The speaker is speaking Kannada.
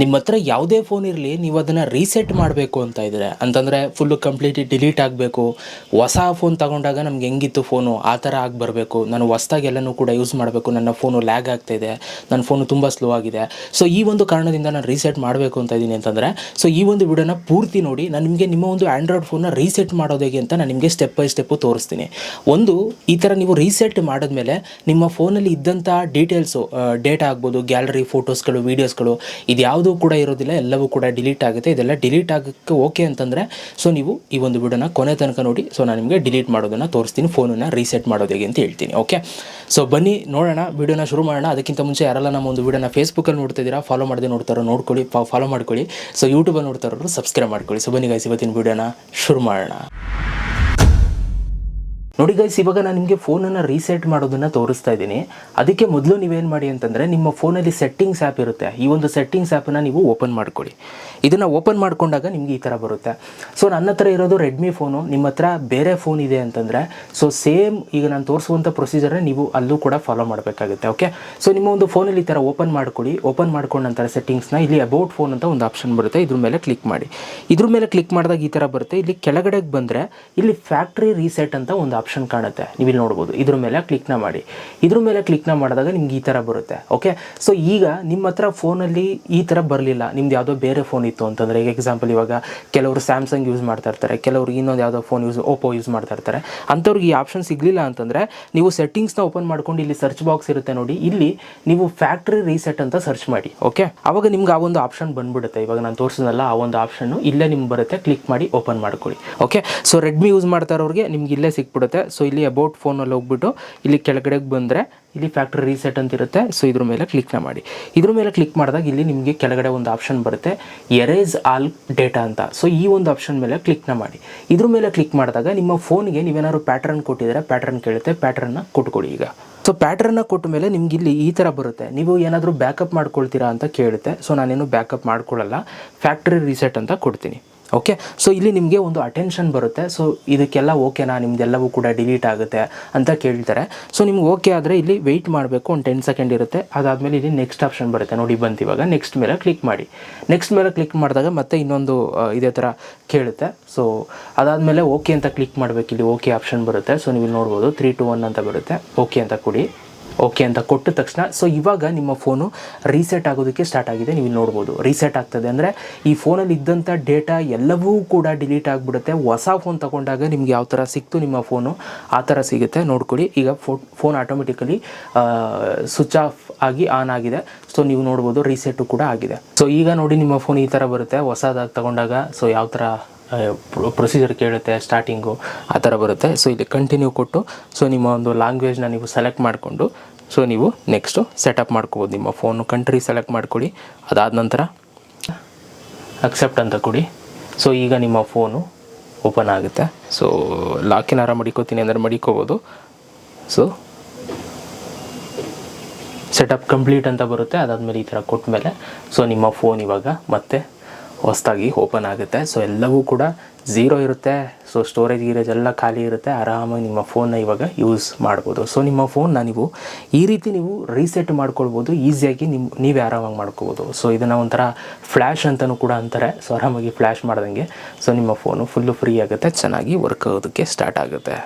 ನಿಮ್ಮ ಹತ್ರ ಯಾವುದೇ ಫೋನ್ ಇರಲಿ, ನೀವು ಅದನ್ನು ರೀಸೆಟ್ ಮಾಡಬೇಕು ಅಂತ ಇದ್ದರೆ, ಅಂತಂದರೆ ಫುಲ್ಲು ಕಂಪ್ಲೀಟ್ಲಿ ಡಿಲೀಟ್ ಆಗಬೇಕು. ಹೊಸ ಫೋನ್ ತೊಗೊಂಡಾಗ ನಮ್ಗೆ ಹೆಂಗಿತ್ತು ಫೋನು ಆ ಥರ ಆಗಿ ಬರಬೇಕು. ನಾನು ಹೊಸ್ದಾಗಿ ಎಲ್ಲನೂ ಕೂಡ ಯೂಸ್ ಮಾಡಬೇಕು, ನನ್ನ ಫೋನು ಲ್ಯಾಗ್ ಆಗ್ತಾಯಿದೆ, ನನ್ನ ಫೋನು ತುಂಬ ಸ್ಲೋ ಆಗಿದೆ. ಸೊ ಈ ಒಂದು ಕಾರಣದಿಂದ ನಾನು ರೀಸೆಟ್ ಮಾಡಬೇಕು ಅಂತ ಇದ್ದೀನಿ ಅಂತಂದರೆ, ಸೊ ಈ ಒಂದು ವಿಡಿಯೋನ ಪೂರ್ತಿ ನೋಡಿ. ನಾನು ನಿಮಗೆ ನಿಮ್ಮ ಒಂದು ಆ್ಯಂಡ್ರಾಯ್ಡ್ ಫೋನ್ನ ರೀಸೆಟ್ ಮಾಡೋದು ಹೇಗೆ ಅಂತ ನಾನು ನಿಮಗೆ ಸ್ಟೆಪ್ ಬೈ ಸ್ಟೆಪ್ಪು ತೋರಿಸ್ತೀನಿ. ಒಂದು ಈ ಥರ ನೀವು ರೀಸೆಟ್ ಮಾಡಿದ್ಮೇಲೆ ನಿಮ್ಮ ಫೋನಲ್ಲಿ ಇದ್ದಂಥ ಡೀಟೇಲ್ಸು, ಡೇಟಾ ಆಗ್ಬೋದು, ಗ್ಯಾಲರಿ, ಫೋಟೋಸ್ಗಳು, ವೀಡಿಯೋಸ್ಗಳು, ಇದು ಯಾವುದು ಕೂಡ ಇರೋದಿಲ್ಲ, ಎಲ್ಲವೂ ಕೂಡ ಡಿಲೀಟ್ ಆಗುತ್ತೆ. ಇದೆಲ್ಲ ಡಿಲೀಟ್ ಆಗೋಕ್ಕೆ ಓಕೆ ಅಂತಂದರೆ ಸೊ ನೀವು ಈ ಒಂದು ವಿಡಿಯೋನ ಕೊನೆ ತನಕ ನೋಡಿ. ಸೊ ನಾನು ನಿಮಗೆ ಡಿಲೀಟ್ ಮಾಡೋದನ್ನು ತೋರಿಸ್ತೀನಿ, ಫೋನನ್ನು ರೀಸೆಟ್ ಮಾಡೋದು ಹೇಗೆ ಅಂತ ಹೇಳ್ತೀನಿ. ಓಕೆ, ಸೊ ಬನ್ನಿ ನೋಡೋಣ, ವಿಡಿಯೋನ ಶುರು ಮಾಡೋಣ. ಅದಕ್ಕಿಂತ ಮುಂಚೆ ಯಾರೆಲ್ಲ ನಮ್ಮ ಒಂದು ವಿಡಿಯೋನ ಫೇಸ್ಬುಕ್ಕಲ್ಲಿ ನೋಡ್ತಿದ್ದೀರಾ, ಫಾಲೋ ಮಾಡದೆ ನೋಡ್ತಾರೋ ನೋಡ್ಕೊಳ್ಳಿ, ಫಾಲೋ ಮಾಡ್ಕೊಳ್ಳಿ. ಸೊ ಯೂಟ್ಯೂಬಲ್ಲಿ ನೋಡ್ತಾರೋ ಸಬ್ಸ್ಕ್ರೈಬ್ ಮಾಡ್ಕೊಳ್ಳಿ. ಸೊ ಬನ್ನಿ ಗೈಸ್, ಇವತ್ತಿನ ವಿಡಿಯೋನ ಶುರು ಮಾಡೋಣ. ನೋಡಿ ಗೈಸ್, ಇವಾಗ ನಾನು ನಿಮಗೆ ಫೋನನ್ನು ರೀಸೆಟ್ ಮಾಡೋದನ್ನು ತೋರಿಸ್ತಾ ಇದ್ದೀನಿ. ಅದಕ್ಕೆ ಮೊದಲು ನೀವೇನು ಮಾಡಿ ಅಂತಂದರೆ, ನಿಮ್ಮ ಫೋನಲ್ಲಿ ಸೆಟ್ಟಿಂಗ್ಸ್ ಆ್ಯಪ್ ಇರುತ್ತೆ. ಈ ಒಂದು ಸೆಟ್ಟಿಂಗ್ಸ್ ಆ್ಯಪನ್ನು ನೀವು ಓಪನ್ ಮಾಡ್ಕೊಳ್ಳಿ. ಇದನ್ನು ಓಪನ್ ಮಾಡ್ಕೊಂಡಾಗ ನಿಮಗೆ ಈ ಥರ ಬರುತ್ತೆ. ಸೊ ನನ್ನ ಹತ್ರ ಇರೋದು ರೆಡ್ಮಿ ಫೋನು, ನಿಮ್ಮ ಹತ್ರ ಬೇರೆ ಫೋನ್ ಇದೆ ಅಂತಂದರೆ ಸೊ ಸೇಮ್ ಈಗ ನಾನು ತೋರಿಸುವಂಥ ಪ್ರೊಸೀಜರೇ ನೀವು ಅಲ್ಲೂ ಕೂಡ ಫಾಲೋ ಮಾಡಬೇಕಾಗುತ್ತೆ. ಓಕೆ, ಸೊ ನಿಮ್ಮ ಒಂದು ಫೋನಲ್ಲಿ ಈ ಥರ ಓಪನ್ ಮಾಡ್ಕೊಳ್ಳಿ. ಓಪನ್ ಮಾಡ್ಕೊಂಡ ನಂತರ ಸೆಟ್ಟಿಂಗ್ಸ್ನ ಇಲ್ಲಿ ಅಬೌಟ್ ಫೋನ್ ಅಂತ ಒಂದು ಆಪ್ಷನ್ ಬರುತ್ತೆ, ಇದ್ರ ಮೇಲೆ ಕ್ಲಿಕ್ ಮಾಡಿ. ಇದ್ರ ಮೇಲೆ ಕ್ಲಿಕ್ ಮಾಡಿದಾಗ ಈ ಥರ ಬರುತ್ತೆ. ಇಲ್ಲಿ ಕೆಳಗಡೆಗೆ ಬಂದರೆ ಇಲ್ಲಿ ಫ್ಯಾಕ್ಟ್ರಿ ರೀಸೆಟ್ ಅಂತ ಒಂದು ಆಪ್ಷನ್ ಕಾಣುತ್ತೆ, ನೀವು ಇಲ್ಲಿ ನೋಡ್ಬೋದು. ಇದ್ರ ಮೇಲೆ ಕ್ಲಿಕ್ನ ಮಾಡಿ. ಇದ್ರ ಮೇಲೆ ಕ್ಲಿಕ್ನ ಮಾಡಿದಾಗ ನಿಮ್ಗೆ ಈ ಥರ ಬರುತ್ತೆ. ಓಕೆ, ಸೊ ಈಗ ನಿಮ್ಮ ಹತ್ರ ಫೋನಲ್ಲಿ ಈ ಥರ ಬರಲಿಲ್ಲ, ನಿಮ್ದು ಯಾವುದೋ ಬೇರೆ ಫೋನ್ ಇತ್ತು ಅಂತಂದರೆ, ಈಗ ಎಕ್ಸಾಂಪಲ್ ಇವಾಗ ಕೆಲವರು ಸ್ಯಾಮ್ಸಂಗ್ ಯೂಸ್ ಮಾಡ್ತಾ ಇರ್ತಾರೆ, ಕೆಲವರು ಇನ್ನೊಂದು ಯಾವುದೋ ಫೋನ್ ಓಪೋ ಯೂಸ್ ಮಾಡ್ತಾ ಇರ್ತಾರೆ. ಅಂಥವ್ರಿಗೆ ಈ ಆಪ್ಷನ್ ಸಿಗಲಿಲ್ಲ ಅಂತಂದರೆ ನೀವು ಸೆಟ್ಟಿಂಗ್ಸ್ನ ಓಪನ್ ಮಾಡ್ಕೊಂಡು ಇಲ್ಲಿ ಸರ್ಚ್ ಬಾಕ್ಸ್ ಇರುತ್ತೆ ನೋಡಿ, ಇಲ್ಲಿ ನೀವು ಫ್ಯಾಕ್ಟ್ರಿ ರೀಸೆಟ್ ಅಂತ ಸರ್ಚ್ ಮಾಡಿ. ಓಕೆ, ಅವಾಗ ನಿಮ್ಗೆ ಆ ಒಂದು ಆಪ್ಷನ್ ಬಂದ್ಬಿಡುತ್ತೆ. ಇವಾಗ ನಾನು ತೋರಿಸಿದ್ನಲ್ಲ ಆ ಒಂದು ಆಪ್ಷನ್ನು ಇಲ್ಲೇ ನಿಮ್ಗೆ ಬರುತ್ತೆ, ಕ್ಲಿಕ್ ಮಾಡಿ ಓಪನ್ ಮಾಡ್ಕೊಳ್ಳಿ. ಓಕೆ, ಸೊ ರೆಡ್ಮಿ ಯೂಸ್ ಮಾಡ್ತಾ ಇರೋರಿಗೆ ನಿಮ್ಗೆ ಇಲ್ಲೇ ಸಿಕ್ಬಿಡುತ್ತೆ. ಸೊ ಇಲ್ಲಿ ಅಬೌಟ್ ಫೋನಲ್ಲಿ ಹೋಗ್ಬಿಟ್ಟು ಇಲ್ಲಿ ಕೆಳಗಡೆಗೆ ಬಂದರೆ ಇಲ್ಲಿ ಫ್ಯಾಕ್ಟ್ರಿ ರೀಸೆಟ್ ಅಂತ ಇರುತ್ತೆ. ಸೊ ಇದ್ರ ಮೇಲೆ ಕ್ಲಿಕ್ನ ಮಾಡಿ. ಇದ್ರ ಮೇಲೆ ಕ್ಲಿಕ್ ಮಾಡಿದಾಗ ಇಲ್ಲಿ ನಿಮಗೆ ಕೆಳಗಡೆ ಒಂದು ಆಪ್ಷನ್ ಬರುತ್ತೆ, ಎರೇಸ್ ಆಲ್ ಡೇಟಾ ಅಂತ. ಸೊ ಈ ಒಂದು ಆಪ್ಷನ್ ಮೇಲೆ ಕ್ಲಿಕ್ನ ಮಾಡಿ. ಇದ್ರ ಮೇಲೆ ಕ್ಲಿಕ್ ಮಾಡಿದಾಗ ನಿಮ್ಮ ಫೋನ್ಗೆ ನೀವೇನಾದ್ರು ಪ್ಯಾಟ್ರನ್ ಕೊಟ್ಟಿದ್ರೆ ಪ್ಯಾಟ್ರನ್ ಕೇಳುತ್ತೆ, ಪ್ಯಾಟ್ರನ್ನ ಕೊಟ್ಕೊಳ್ಳಿ. ಈಗ ಸೊ ಪ್ಯಾಟ್ರನ್ನ ಕೊಟ್ಟ ಮೇಲೆ ನಿಮ್ಗೆ ಇಲ್ಲಿ ಈ ಥರ ಬರುತ್ತೆ, ನೀವು ಏನಾದರೂ ಬ್ಯಾಕಪ್ ಮಾಡ್ಕೊಳ್ತೀರಾ ಅಂತ ಕೇಳುತ್ತೆ. ಸೊ ನಾನೇನು ಬ್ಯಾಕಪ್ ಮಾಡ್ಕೊಳ್ಳಲ್ಲ, ಫ್ಯಾಕ್ಟ್ರಿ ರೀಸೆಟ್ ಅಂತ ಕೊಡ್ತೀನಿ. ಓಕೆ, ಸೊ ಇಲ್ಲಿ ನಿಮಗೆ ಒಂದು ಅಟೆನ್ಷನ್ ಬರುತ್ತೆ. ಸೊ ಇದಕ್ಕೆಲ್ಲ ಓಕೆನಾ, ನಿಮ್ದೆಲ್ಲವೂ ಕೂಡ ಡಿಲೀಟ್ ಆಗುತ್ತೆ ಅಂತ ಕೇಳ್ತಾರೆ. ಸೊ ನಿಮ್ಗೆ ಓಕೆ ಆದರೆ ಇಲ್ಲಿ ವೆಯ್ಟ್ ಮಾಡಬೇಕು, ಒಂದು 10 ಸೆಕೆಂಡ್ ಇರುತ್ತೆ. ಅದಾದಮೇಲೆ ಇಲ್ಲಿ ನೆಕ್ಸ್ಟ್ ಆಪ್ಷನ್ ಬರುತ್ತೆ ನೋಡಿ, ಬಂತು. ಇವಾಗ ನೆಕ್ಸ್ಟ್ ಮೇಲೆ ಕ್ಲಿಕ್ ಮಾಡಿ. ನೆಕ್ಸ್ಟ್ ಮೇಲೆ ಕ್ಲಿಕ್ ಮಾಡಿದಾಗ ಮತ್ತೆ ಇನ್ನೊಂದು ಇದೇ ಥರ ಕೇಳುತ್ತೆ. ಸೊ ಅದಾದಮೇಲೆ ಓಕೆ ಅಂತ ಕ್ಲಿಕ್ ಮಾಡಬೇಕು. ಇಲ್ಲಿ ಓಕೆ ಆಪ್ಷನ್ ಬರುತ್ತೆ. ಸೊ ನೀವು ನೋಡ್ಬೋದು 3, 2, 1 ಅಂತ ಬರುತ್ತೆ. ಓಕೆ ಅಂತ ಕೊಡಿ. ಓಕೆ ಅಂತ ಕೊಟ್ಟ ತಕ್ಷಣ ಸೊ ಇವಾಗ ನಿಮ್ಮ ಫೋನು ರೀಸೆಟ್ ಆಗೋದಕ್ಕೆ ಸ್ಟಾರ್ಟ್ ಆಗಿದೆ. ನೀವು ನೋಡ್ಬೋದು ರೀಸೆಟ್ ಆಗ್ತದೆ ಅಂದರೆ ಈ ಫೋನಲ್ಲಿ ಇದ್ದಂಥ ಡೇಟಾ ಎಲ್ಲವೂ ಕೂಡ ಡಿಲೀಟ್ ಆಗಿಬಿಡುತ್ತೆ. ಹೊಸ ಫೋನ್ ತೊಗೊಂಡಾಗ ನಿಮ್ಗೆ ಯಾವ ಥರ ಸಿಕ್ತು ನಿಮ್ಮ ಫೋನು ಆ ಥರ ಸಿಗುತ್ತೆ. ನೋಡ್ಕೊಳ್ಳಿ, ಈಗ ಫೋನ್ ಆಟೋಮೆಟಿಕಲಿ ಸ್ವಿಚ್ ಆಫ್ ಆಗಿ ಆನ್ ಆಗಿದೆ. ಸೊ ನೀವು ನೋಡ್ಬೋದು ರೀಸೆಟ್ಟು ಕೂಡ ಆಗಿದೆ. ಸೊ ಈಗ ನೋಡಿ ನಿಮ್ಮ ಫೋನ್ ಈ ಥರ ಬರುತ್ತೆ ಹೊಸದಾಗಿ ತೊಗೊಂಡಾಗ. ಸೊ ಯಾವ ಥರ ಪ್ರೊಸೀಜರ್ ಕೇಳುತ್ತೆ, ಸ್ಟಾರ್ಟಿಂಗು ಆ ಥರ ಬರುತ್ತೆ. ಸೊ ಇಲ್ಲಿ ಕಂಟಿನ್ಯೂ ಕೊಟ್ಟು ಸೊ ನಿಮ್ಮ ಒಂದು ಲ್ಯಾಂಗ್ವೇಜ್ನ ನೀವು ಸೆಲೆಕ್ಟ್ ಮಾಡಿಕೊಂಡು ಸೊ ನೀವು ನೆಕ್ಸ್ಟು ಸೆಟಪ್ ಮಾಡ್ಕೋಬೋದು. ನಿಮ್ಮ ಫೋನು ಕಂಟ್ರಿ ಸೆಲೆಕ್ಟ್ ಮಾಡ್ಕೊಳ್ಳಿ. ಅದಾದ ನಂತರ ಅಕ್ಸೆಪ್ಟ್ ಅಂತ ಕೊಡಿ. ಸೊ ಈಗ ನಿಮ್ಮ ಫೋನು ಓಪನ್ ಆಗುತ್ತೆ. ಸೊ ಲಾಕಿನಾರ ಮಡಿಕೋತೀನಿ ಅಂದರೆ ಮಡಿಕೋಬೋದು. ಸೊ ಸೆಟಪ್ ಕಂಪ್ಲೀಟ್ ಅಂತ ಬರುತ್ತೆ. ಅದಾದಮೇಲೆ ಈ ಥರ ಕೊಟ್ಟ ಮೇಲೆ ಸೊ ನಿಮ್ಮ ಫೋನ್ ಇವಾಗ ಮತ್ತೆ ಹೊಸದಾಗಿ ಓಪನ್ ಆಗುತ್ತೆ. ಸೊ ಎಲ್ಲವೂ ಕೂಡ ಝೀರೋ ಇರುತ್ತೆ. ಸೊ ಸ್ಟೋರೇಜ್ ಎಲ್ಲ ಖಾಲಿ ಇರುತ್ತೆ. ಆರಾಮಾಗಿ ನಿಮ್ಮ ಫೋನ್ನ ಇವಾಗ ಯೂಸ್ ಮಾಡ್ಬೋದು. ಸೊ ನಿಮ್ಮ ಫೋನ್ನ ನೀವು ಈ ರೀತಿ ನೀವು ರೀಸೆಟ್ ಮಾಡ್ಕೊಳ್ಬೋದು, ಈಸಿಯಾಗಿ ನೀವೇ ಆರಾಮಾಗಿ ಮಾಡ್ಕೋಬೋದು. ಸೊ ಇದನ್ನು ಒಂಥರ ಫ್ಲ್ಯಾಶ್ ಅಂತಲೂ ಕೂಡ ಅಂತಾರೆ. ಸೊ ಆರಾಮಾಗಿ ಫ್ಲ್ಯಾಶ್ ಮಾಡ್ದಂಗೆ ಸೊ ನಿಮ್ಮ ಫೋನು ಫುಲ್ಲು ಫ್ರೀ ಆಗುತ್ತೆ, ಚೆನ್ನಾಗಿ ವರ್ಕ್ ಆಗೋದಕ್ಕೆ ಸ್ಟಾರ್ಟ್ ಆಗುತ್ತೆ.